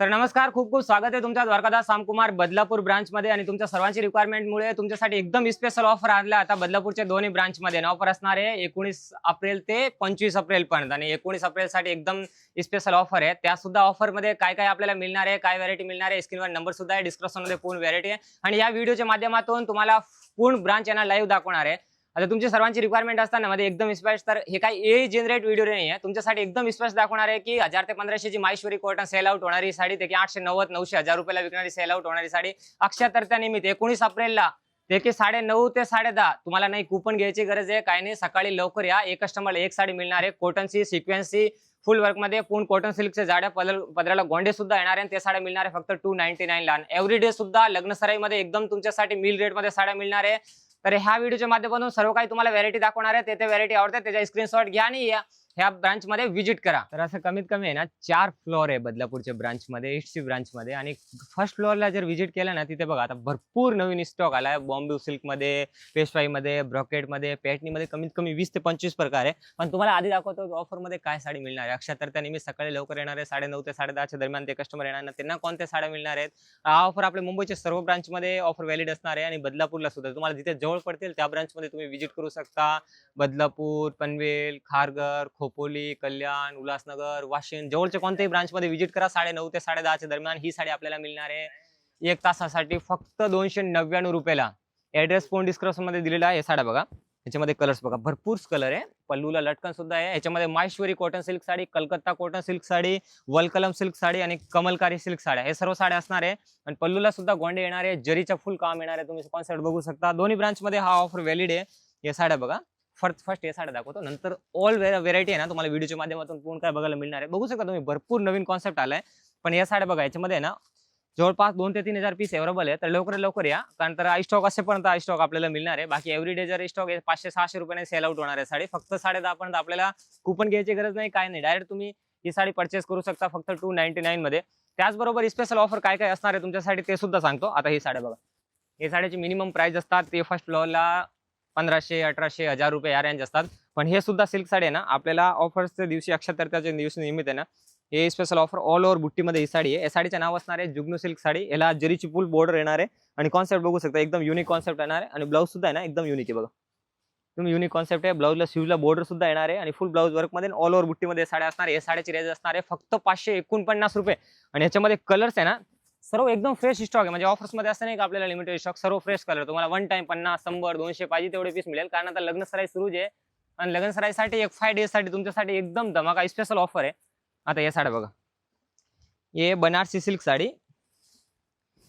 तर नमस्कार, खूप खूप स्वागत आहे तुमच्या द्वारकादास सामकुमार बदलापूर ब्रांचमध्ये आणि तुमच्या सर्वांची रिक्वायरमेंटमुळे तुमच्यासाठी एकदम स्पेशल ऑफर आणला आता बदलापूरच्या दोन्ही ब्रांचमध्ये. ऑफर असणार आहे 19 एप्रिल ते 25 एप्रिल पर्यंत आणि 19 एप्रिल साठी एकदम स्पेशल ऑफर आहे. त्या सुद्धा ऑफर मध्ये काय काय आपल्याला मिळणार आहे, काय व्हॅरायटी मिळणार आहे, स्क्रीनवर नंबर सुद्धा आहे, डिस्क्रिप्शन मध्ये पूर्ण व्हॅरायटी आहे आणि या व्हिडिओच्या माध्यमातून तुम्हाला पूर्ण ब्रांच यांना लाईव्ह दाखवणार आहे. आता तुमची सर्वांची रिक्वायरमेंट असताना मध्ये एकदम स्पेश, तर हे काही ए जनरेट व्हिडिओ नाही आहे, तुमच्यासाठी एकदम स्पेश दाखवणार आहे की 1000 ते 1500 ची माहेश्वरी कॉटन सेल आउट होणारी साडी, ते की 890 900 1000 रुपयाला विकणारी सेल आउट होणारी साडी अक्षय तृतीया निमित्त 19 एप्रिलला ते की 9:30 ते 10:30. तुम्हाला नाही कूपन घ्यायची गरज आहे, काय नाही, सकाळी लवकर या. एक कस्टमरला एक साडी मिळणार आहे, कॉटनची सिक्वेन्सची फुल वर्क मध्ये, पूर्ण कॉटन सिल्कचे जाड्या पदराला गोंडे सुद्धा येणार आहे. ते साड्या मिळणार आहे फक्त 299 ला. एव्हरीडे सुद्धा लग्न सराईमध्ये एकदम तुमच्यासाठी मिल रेट मध्ये साड्या मिळणार आहे. तर ह्या व्हिडिओच्या माध्यमातून सर्व काही तुम्हाला व्हॅरायटी दाखवणार आहे. ते व्हॅरायटी आवडतात त्याचा स्क्रीनशॉट घ्या आणि ह्या ब्रांच मध्ये व्हिजिट करा. तर असं कमीत कमी आहे ना 4 फ्लोअर आहे बदलापूरच्या ब्रांच मध्ये, ईस्टची ब्रांच मध्ये. आणि फर्स्ट फ्लोअरला जर व्हिजिट केलं ना, तिथे बघा आता भरपूर नवीन स्टॉक आलाय. बॉम्बे सिल्क मध्ये, पेशवाई मध्ये, ब्रॉकेट मध्ये, पॅटनी मध्ये कमीत कमी 20 ते 25 प्रकार आहे. पण तुम्हाला आधी दाखवतो ऑफर मध्ये काय साडी मिळणार आहे. अक्षय तृतीया निमित्त सकाळी लवकर येणार आहे, 9:30 ते 10:30 दरम्यान ते कस्टमर येणार, त्यांना कोणत्या साड्या मिळणार आहेत. हा ऑफर आपल्या मुंबईच्या सर्व ब्रांच मध्ये ऑफर व्हॅलिड असणार आहे आणि बदलापूरला सुद्धा तुम्हाला जिथे जवळ पडतील त्या ब्रांच मध्ये तुम्ही व्हिजिट करू शकता. बदलापूर, पनवेल, खारघर, खोपोली, कल्याण, उल्हासनगर, वाशिम, जवळच्या कोणत्याही ब्रांच मध्ये व्हिजिट करा. 9:30 ते 10:30 दरम्यान ही साडी आपल्याला मिळणार आहे 1 तासासाठी फक्त 299 रुपयाला. ऍड्रेस फोन डिस्क्रिप्शन मध्ये दिलेला आहे. हे साड्या बघा, याच्यामध्ये कलर्स बघा, भरपूर कलर आहे. पल्लूला लटकन सुद्धा आहे. याच्यामध्ये Maheshwari cotton silk sari, Calcutta cotton silk sari, वलकलम सिल्क साडी आणि कमलकारी सिल्क साड्या, हे सर्व साड्या असणार आहे. आणि पल्लूला सुद्धा गोंडे येणार आहे, जरीच्या फुल काम येणार आहे. तुम्ही कॉन्सेप्ट बघू शकता. दोन्ही ब्रांच मध्ये हा ऑफर व्हॅलिड आहे. या साड्या बघा, फर्स्ट हे साड्या दाखवतो, नंतर ऑल व्हेरायटी आहे ना तुम्हाला व्हिडिओच्या माध्यमातून पूर्ण काय बघायला मिळणार आहे. बघू शकता तुम्ही, भरपूर नवीन कॉन्सेप्ट आलाय. पण या साड्या बघा, याच्यामध्ये ना जवळपास 2 ते 3000 पीस अवेलेबल आहे. तर लवकर या, कारण तर स्टॉक असेपर्यंत स्टॉक आपल्याला मिळणार आहे. बाकी एव्हरीडे जर स्टॉक 500-600 रुपयाने सेल आउट होणार आहे साडी. फक्त 10:30 पर्यंत आपल्याला कूपन घ्यायची गरज नाही, काय नाही, डायरेक्ट तुम्ही ही साडी परचेस करू शकता फक्त 299 मध्ये. त्याचबरोबर स्पेशल ऑफर काय काय असणार आहे तुमच्यासाठी ते सुद्धा सांगतो. आता ही साड्या बघा, हे साड्याची मिनिमम प्राइस असतात ते फर्स्ट फ्लोअरला 1500, 1800, 1000 रुपये या रेंज असतात. पण हे सुद्धा सिल्क साडी आहे ना, आपल्याला ऑफर्सच्या दिवशी, अक्षय तृतीयाच्या दिवशी निमित्त आहे ना, हे स्पेशल ऑफर ऑल ओव्हर बुट्टीमध्ये ही साडी आहे. या साडीचं नाव असणार आहे जुगनू सिल्क साडी. याला जरीची फुल बॉर्डर येणार आहे आणि कॉन्सेप्ट बघू शकता, एकदम युनिक कॉन्सेप्ट येणार आहे. आणि ब्लाऊज सुद्धा आहे ना एकदम युनिक आहे बघा, तुम्ही युनिक कॉन्सेप्ट आहे. ब्लाऊजला स्लीवला बॉर्डर सुद्धा येणार आहे आणि फुल ब्लाऊज वर्क मध्ये ऑल ओव्हर बुट्टीमध्ये साड्या असणार आहे. या साड्याची रेंज असणार आहे फक्त 549 रुपये. आणि याच्यामध्ये कलर्स आहे ना सर्व एकदम फ्रेश स्टॉक आहे. म्हणजे ऑफर्स मध्ये असं नाही का आपल्याला लिमिटेड स्टॉक, सर्व फ्रेश कलर. तुम्हाला वन टाइम 50, 100, 200 पाहिजे तेवढे पीस मिळेल, कारण आता लग्न सराई सुरू आहे आणि लग्न सराईसाठी एक 5 डेज साठी तुमच्यासाठी एकदम धमाका स्पेशल ऑफर आहे. आता या साड्या बघा, ये बनारसी सिल्क साडी.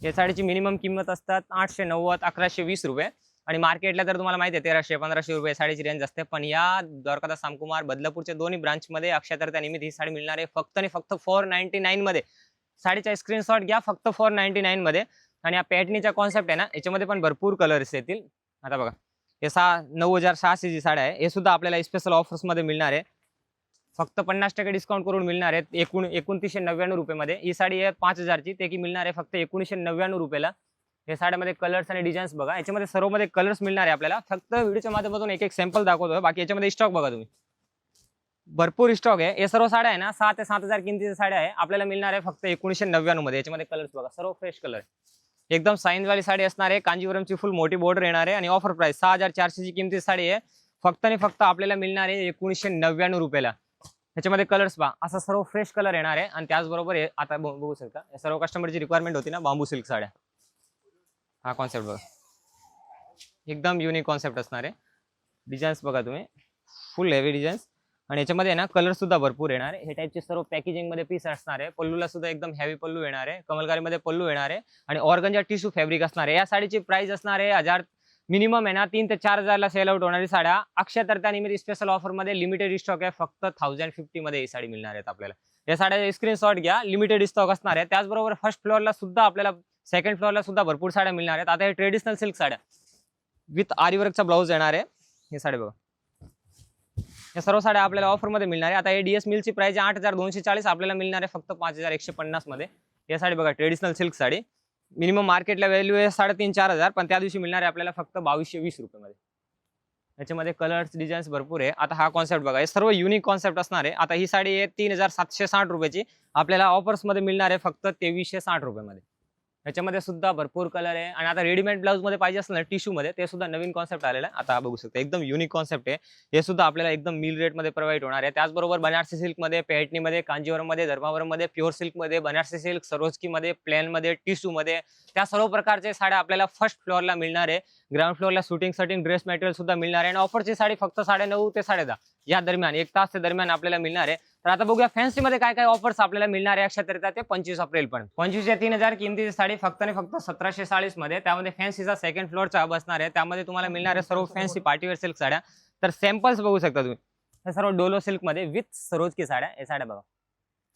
या साडीची मिनिमम किंमत असतात 890, 1120 रुपये आणि मार्केटला तर तुम्हाला माहिती आहे 1300-1500 रुपये साडीची रेंज असते. पण या द्वारकादास सामकुमार बदलापूरच्या दोन्ही ब्रांच मध्ये अक्षय तृतीया निमित्त ही साडी मिळणार आहे फक्त आणि फक्त 499 मध्ये. साडीचा स्क्रीनशॉट घ्या फक्त 499 मध्ये. आणि या पॅटनीचा कॉन्सेप्ट आहे ना, याच्यामध्ये पण भरपूर कलर्स येतील. आता बघा, हे 9600 जी साड्या आहे, हे सुद्धा आपल्याला स्पेशल ऑफर्स मध्ये मिळणार आहे फक्त 50% डिस्काउंट करून मिळणार आहेत 2999 रुपये मध्ये. ही साडी आहे 5000 ची, ते की मिळणार आहे फक्त 1999 रुपयाला. या साड्यामध्ये कलर्स आणि डिझाईन्स बघा, याच्यामध्ये सर्व मध्ये कलर्स मिळणार आहे आपल्याला. फक्त व्हिडिओच्या माध्यमातून एक सॅम्पल दाखवतोय, बाकी याच्यामध्ये स्टॉक बघा तुम्ही, भरपूर स्टॉक आहे. हे सर्व साड्या आहे ना 6 ते 7000 किमतीच्या साड्या आहे, आपल्याला मिळणार आहे फक्त 1999 मध्ये. याच्यामध्ये कलर्स बघा, सर्व फ्रेश कलर आहे. एकदम साईन वाली साडी असणार आहे, कांजीवरमची फुल मोठी बॉर्डर येणार आहे आणि ऑफर प्राइस 6400 ची किमतीची साडी आहे फक्त आणि फक्त आपल्याला मिळणार आहे 1999 रुपयाला. ह्याच्यामध्ये कलर्स पहा, असा सर्व फ्रेश कलर येणार आहे. आणि त्याचबरोबर आता बघू शकता, या सर्व कस्टमरची रिक्वायरमेंट होती ना बांबू सिल्क साड्या. हा कॉन्सेप्ट बघा, एकदम युनिक कॉन्सेप्ट असणार आहे. डिझाईन्स बघा तुम्ही, फुल हेवी डिझाईन्स. आणि याच्यामध्ये ना कलर सुद्धा भरपूर येणार आहे. हे टाइपचे सर्व पॅकेजिंग मध्ये पीस असणार आहे. पल्लूला सुद्धा एकदम हेवी पल्लू येणार आहे, कमलकारी मध्ये पल्लू येणार आहे आणि ऑर्गंजा टिश्यू फॅब्रिक असणार आहे. या साडीची प्राइस असणार आहे 1000, मिनिमम आहे ना 3 ते 4000 ला सेल आउट होणारी साड्या अक्षय तृतीया निमित्त स्पेशल ऑफर मध्ये लिमिटेड स्टॉक आहे फक्त 1050 मध्ये ही साडी मिळणार आहेत आपल्याला. या साड्या स्क्रीनशॉट घ्या, लिमिटेड स्टॉक असणार आहे. त्याचबरोबर फर्स्ट फ्लोअरला सुद्धा आपल्याला, सेकंड फ्लोअरला सुद्धा भरपूर साड्या मिळणार आहेत. आता हे ट्रेडिशनल सिल्क साड्या विथ आरीवर्कचा ब्लाऊज येणार आहे. हे साडी बघा, या सर्व साड्या आपल्याला ऑफर मध्ये मिळणार आहे. आता हे डीएस मिलची प्राइस 8240, आपल्याला मिळणार आहे फक्त 5150 मध्ये. या साडी बघा, ट्रेडिशनल सिल्क साडी, मिनिमम मार्केटला व्हॅल्यू आहे 3500-4000, पण त्या दिवशी मिळणार आहे आपल्याला फक्त 2220 रुपये मध्ये. याच्यामध्ये कलर्स डिझाईन्स भरपूर आहे. आता हा कॉन्सेप्ट बघा, हे सर्व युनिक कॉन्सेप्ट असणार आहे. आता ही साडी आहे 3760 रुपयाची, आपल्याला ऑफर्स मध्ये मिळणार आहे फक्त 2360 रुपयामध्ये. याच्यामध्ये सुद्धा भरपूर कलर आहे. आणि आता रेडीमेड ब्लाऊज मध्ये पाहिजे असेल ना टिश्यू मध्ये, ते सुद्धा नवीन कॉन्सेप्ट आलेला आहे. आता बघू शकता एकदम युनिक कॉन्सेप्ट आहे. हे सुद्धा आपल्याला एकदम मिल रेट मध्ये प्रोव्हाइड होणार आहे. त्याचबरोबर बनारसी सिल्क मध्ये, पैठणी मध्ये, कांजीवरम मध्ये, धर्मावरम मध्ये, प्युअर सिल्क मध्ये, बनारसी सिल्क, सरोजकी मध्ये, प्लेन मध्ये, टिश्यू मध्ये, त्या सर्व प्रकारचे साड्या आपल्याला फर्स्ट फ्लोअरला मिळणार आहे. ग्राउंड फ्लोअरला शूटिंग ड्रेस मटेरियल सुद्धा मिळणार आहे. आणि ऑफरची साडी फक्त 9:30 ते 10:30 या दरम्यान, 1 तास दरम्यान आपल्याला मिळणार आहे. तर आता बघूया फॅन्सी मध्ये काय काय ऑफर्स आपल्याला मिळणार आहे अक्षय तृतीया ते 25 एप्रिल पर्यंत. 25 या 3000 किमतीची साडी फक्त आणि फक्त 1740 मध्ये. त्यामध्ये फॅन्सीचा सेकंड फ्लोअरचा बसणार आहे. त्यामध्ये तुम्हाला मिळणार आहे सर्व फॅन्सी पार्टीवेअर सिल्क साड्या. तर सॅम्पल्स बघू शकता तुम्ही, हे सर्व डोलो सिल्क मध्ये विथ सरोजकी साड्या. हे साड्या बघा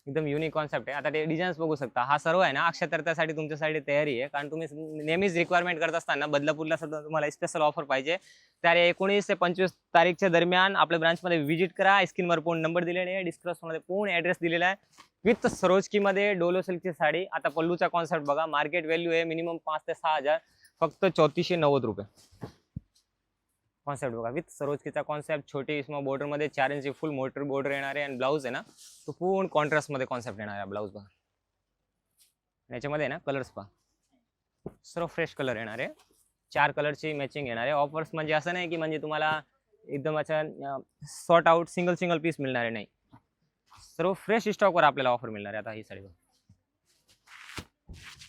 एकदम युनिक कॉन्सेप्ट आहे. आता ते डिझाईन्स बघू शकता. हा सर्व आहे ना अक्षय तृतीयासाठी तुमच्यासाठी तयारी आहे, कारण तुम्ही नेहमीच रिक्वायरमेंट करत असताना बदलापूरला सुद्धा तुम्हाला स्पेशल ऑफर पाहिजे. तर 19 ते 25 तारीखच्या दरम्यान आपल्या ब्रांचमध्ये व्हिजिट करा. स्क्रीनवर फोन नंबर दिलेले आहे, डिस्क्रिप्शनमध्ये पूर्ण ऍड्रेस दिलेला आहे. विथ सरोजकी मध्ये डोलो सिल्कची साडी. आता पल्लूचा कॉन्सेप्ट बघा, मार्केट व्हॅल्यू आहे मिनिमम 5 ते 6000, फक्त 3490 रुपये. कॉन्सेप्ट बघा, विथ सरोजकीचा कॉन्सेप्ट, छोटी स्मॉल बॉर्डर मध्ये 4 इंची फुल मोटर बॉर्डर येणार आहे. आणि ब्लाऊज आहे ना तो पूर्ण कॉन्ट्रास्ट मध्ये कॉन्सेप्ट येणार आहे. ब्लाऊज बघा, याच्यामध्ये ना कलर्स पहा, सर्व फ्रेश कलर येणार आहे. 4 कलरची मॅचिंग येणार आहे. ऑफर्स म्हणजे असं नाही की म्हणजे तुम्हाला एकदम अच्छा सॉर्ट आउट सिंगल पीस मिळणार आहे, नाही, सर्व फ्रेश स्टॉकवर आपल्याला ऑफर मिळणार आहे. आता ही साडी बघा,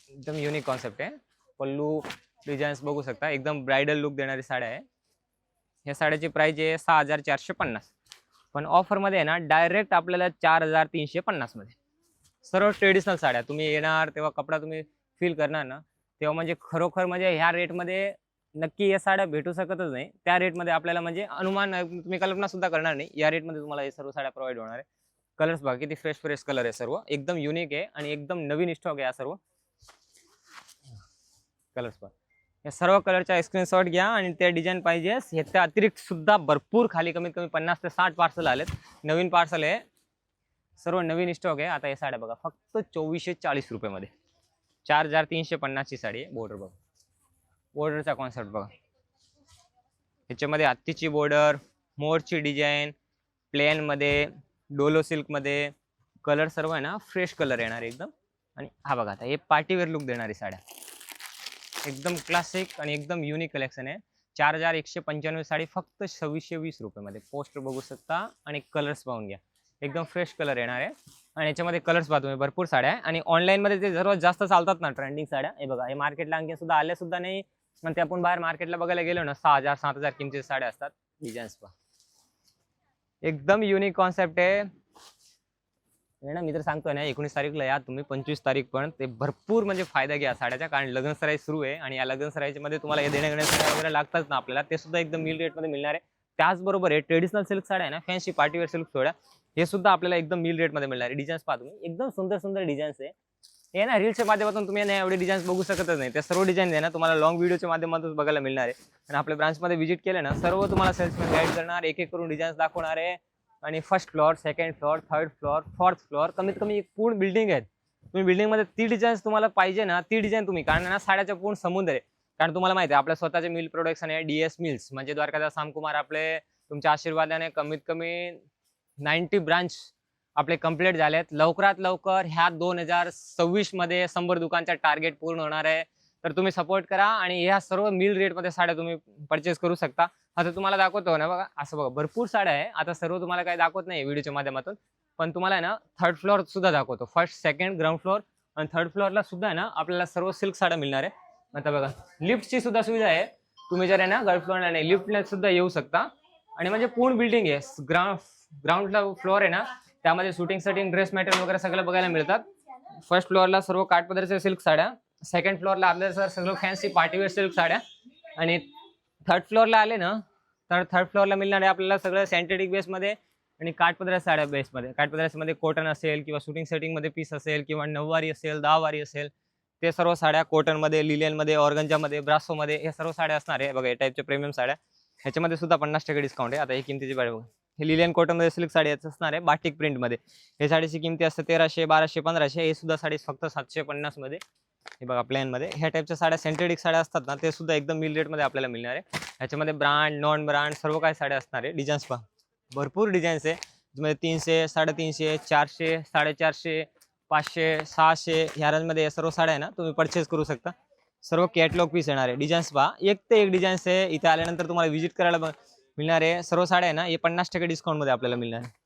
एकदम युनिक कॉन्सेप्ट आहे. पल्लू डिझाईन्स बघू शकता, एकदम ब्रायडल लुक देणारी साड्या आहे. या साड्याची प्राइस आहे 6450, पण ऑफर मध्ये आहे ना डायरेक्ट आपल्याला 4350 मध्ये. सर्व ट्रेडिशनल साड्या. तुम्ही येणार तेव्हा कपडा तुम्ही फील करणार ना, तेव्हा म्हणजे खरोखर म्हणजे ह्या रेटमध्ये नक्की या साड्या भेटू शकतच नाही. त्या रेटमध्ये आपल्याला म्हणजे अनुमान तुम्ही कल्पना सुद्धा करणार नाही, या रेटमध्ये तुम्हाला हे सर्व साड्या प्रोव्हाइड होणार आहे. कलर्स बघा किती फ्रेश कलर आहे, सर्व एकदम युनिक आहे आणि एकदम नवीन स्टॉक आहे. या सर्व कलर्स बघा, या सर्व कलरचा स्क्रीनशॉट घ्या. आणि त्या डिझाईन पाहिजे ह्याच्या अतिरिक्त सुद्धा भरपूर खाली कमीत कमी 50 ते 60 पार्सल आलेत. नवीन पार्सल आहे, सर्व नवीन स्टॉक आहे. आता या साड्या बघा फक्त 2440 रुपयामध्ये. 4350 ची साडी आहे. बॉर्डर बघा, बॉर्डरचा कॉन्सेप्ट बघा, ह्याच्यामध्ये हत्तीची बॉर्डर, मोरची डिझाईन, प्लेन मध्ये, डोलो सिल्क मध्ये, कलर सर्व आहे ना फ्रेश कलर येणार एकदम. आणि हा बघा, आता हे पार्टीवेअर लुक देणारी साड्या, एकदम क्लासिक आणि एकदम युनिक कलेक्शन आहे. 4195 साडी फक्त 2620 रुपयामध्ये. पोस्टर बघू शकता आणि कलर्स पाहून घ्या, एकदम फ्रेश कलर येणार आहे. आणि याच्यामध्ये कलर्स पाहतो मी भरपूर साड्या आहे. आणि ऑनलाईन मध्ये ते सर्वात जास्त चालतात ना ट्रेंडिंग साड्या, हे बघा, हे मार्केटला आणखी सुद्धा आल्या सुद्धा नाही. पण ते आपण बाहेर मार्केटला बघायला गेलो ना 6000 7000 किमतीच्या साड्या असतात. डिझाईन्स पहा, एकदम युनिक कॉन्सेप्ट आहे ना. मी तर सांगतोय ना 19 तारीखला या तुम्ही, 25 तारीख पर्यंत ते भरपूर म्हणजे फायदा घ्या साड्याचा, कारण लग्न सराई सुरू आहे. आणि या लग्न सराईच्या मध्ये तुम्हाला हे देण्या साड्या वगैरे लागतात ना आपल्याला, ते सुद्धा एकदम मिल रेट मध्ये मिळणार आहे. त्याचबरोबर आहे ट्रेडिशनल सिल्क साड्या आहे ना, फॅन्सी पार्टीवेअर सिल्क साड्या, हे सुद्धा आपल्याला एकदम मिल रेट मध्ये मिळणार आहे. डिझाईन्स पहा तुम्ही, एकदम सुंदर डिझाईन्स आहे. हे ना रील्सच्या माध्यमातून तुम्ही ना एवढे डिझाईन्स बघू शकतच नाही. त्या सर्व डिझाईन आहे ना तुम्हाला लॉंग व्हिडिओच्या माध्यमातून बघायला मिळणार आहे. आणि आपल्या ब्रांचमध्ये व्हिजिट केलं ना, सर्व तुम्हाला सेल्समॅन गाईड करणार, एक एक करून डिझाईन्स दाखवणार आहे. आणि first floor, second floor, third floor, fourth floor, कमीत कमी एक पूर्ण बिल्डिंग आहे. तुम्ही बिल्डिंग मध्ये ती डिझाईन्स तुम्हाला पाहिजे ना, ती डिझाईन तुम्ही, कारण ना साड्याच्या पूर्ण समुद्र आहे. कारण तुम्हाला माहिती आहे आपल्या स्वतःचे मिल प्रोडक्शन आहे, DS मिल्स, म्हणजे द्वारकादास सामकुमार आपले तुमच्या आशीर्वादाने कमीत कमी 90 ब्रांच आपले कंप्लीट झालेत. लवकरात लवकर ह्या 2026 मध्ये 100 दुकानचा टार्गेट पूर्ण होणार आहे. तर तुम्ही सपोर्ट करा आणि ह्या सर्व मिल रेट मध्ये साड्या तुम्ही परचेस करू शकता. आता तुम्हाला दाखवतो ना बघा, असं बघा भरपूर साड्या आहे. आता सर्व तुम्हाला काही दाखवत नाही व्हिडिओच्या माध्यमातून, पण तुम्हाला आहे ना थर्ड फ्लोअर सुद्धा दाखवतो. फर्स्ट, सेकंड, ग्राउंड फ्लोअर आणि थर्ड फ्लोअरला सुद्धा आहे ना आपल्याला सर्व सिल्क साड्या मिळणार आहे. आता बघा लिफ्टची सुद्धा सुविधा आहे. तुम्ही जर आहे ना ग्राउंड फ्लोअरला नाही, लिफ्टला सुद्धा येऊ शकता. आणि म्हणजे पूर्ण बिल्डिंग आहे. ग्राउंडला फ्लोअर आहे ना, त्यामध्ये शूटिंग ड्रेस मटेरियल वगैरे सगळं बघायला मिळतात. फर्स्ट फ्लोअरला सर्व काठपदराच्या सिल्क साड्या, सेकंड फ्लोअरला आपल्याला सगळं फॅन्सी पार्टीवेअर सिल्क साड्या. आणि थर्ड फ्लोअरला आले ना, तर थर्ड फ्लोअरला मिळणार आहे आपल्याला सगळं सिंथेटिक बेसमध्ये आणि काठपदराच्या साड्या बेसमध्ये. काठपदरामध्ये कॉटन असेल किंवा शूटिंग सेटिंगमध्ये पीस असेल किंवा 9 वारी असेल, 10 वारी असेल, ते सर्व साड्या कॉटनमध्ये, लिलियनमध्ये, ऑर्गंजामध्ये, ब्रासोमध्ये हे सर्व साड्या असणार आहे. बघा या टाईपच्या प्रीमियम साड्या, ह्याच्यामध्ये सुद्धा 50% डिस्काउंट आहे. आता ही किमतीची बाहेर बघा, हे लिलियन कॉटनमध्ये सिल्क साडी असणार आहे बाटिक प्रिंटमध्ये. हे साडीची किमती असते 1300, 1200, 1500. हे सुद्धा साडी फक्त 750 मध्ये. हे बघा प्लेन मध्ये ह्या टाईपच्या साड्या सिंथेटिक साड्या असतात ना, ते सुद्धा एकदम मिल रेट मध्ये आपल्याला मिळणार आहे. ह्याच्यामध्ये ब्रँड नॉन ब्रँड सर्व काही साड्या असणार आहे. डिझाईन्स पहा, भरपूर डिझाईन्स आहे. त्यामध्ये 300, 350, 400, 450, 500, 600 ह्या रेंजमध्ये या सर्व साड्या आहे ना तुम्ही परचेस करू शकता. सर्व कॅटलॉग पीस येणार आहे. डिझाईन्स पहा, एक ते एक डिझाईन्स आहे. इथे आल्यानंतर तुम्हाला व्हिजिट करायला मिळणार आहे. सर्व साड्या आहे ना हे 50% डिस्काउंट मध्ये आपल्याला मिळणार आहे.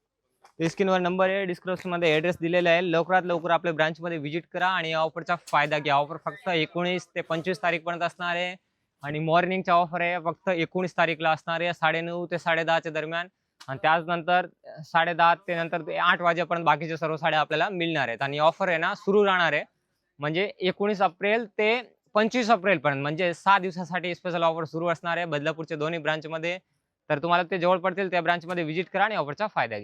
स्क्रीनवर नंबर आहे, डिस्क्रिप्शन मध्ये ऍड्रेस दिलेला आहे. लवकरात लवकर आपल्या ब्रांच मध्ये व्हिजिट करा आणि या ऑफरचा फायदा घ्या. ऑफर फक्त 19 ते 25 तारीख पर्यंत असणार आहे आणि मॉर्निंगचा ऑफर आहे फक्त 19 तारीखला असणार आहे 9:30 ते 10:30 दरम्यान. आणि त्यानंतर 10:30 ते नंतर 8 वाजेपर्यंत बाकीच्या सर्व साड्या आपल्याला मिळणार आहेत. आणि ऑफर आहे ना सुरू राहणार आहे म्हणजे 19 एप्रिल ते 25 एप्रिल पर्यंत, म्हणजे 6 दिवसासाठी स्पेशल ऑफर सुरू असणार आहे बदलापूरच्या दोन्ही ब्रांच मध्ये. तर तुम्हाला ते जवळ पडतील त्या ब्रांच मध्ये व्हिजिट करा आणि ऑफरचा फायदा घ्या.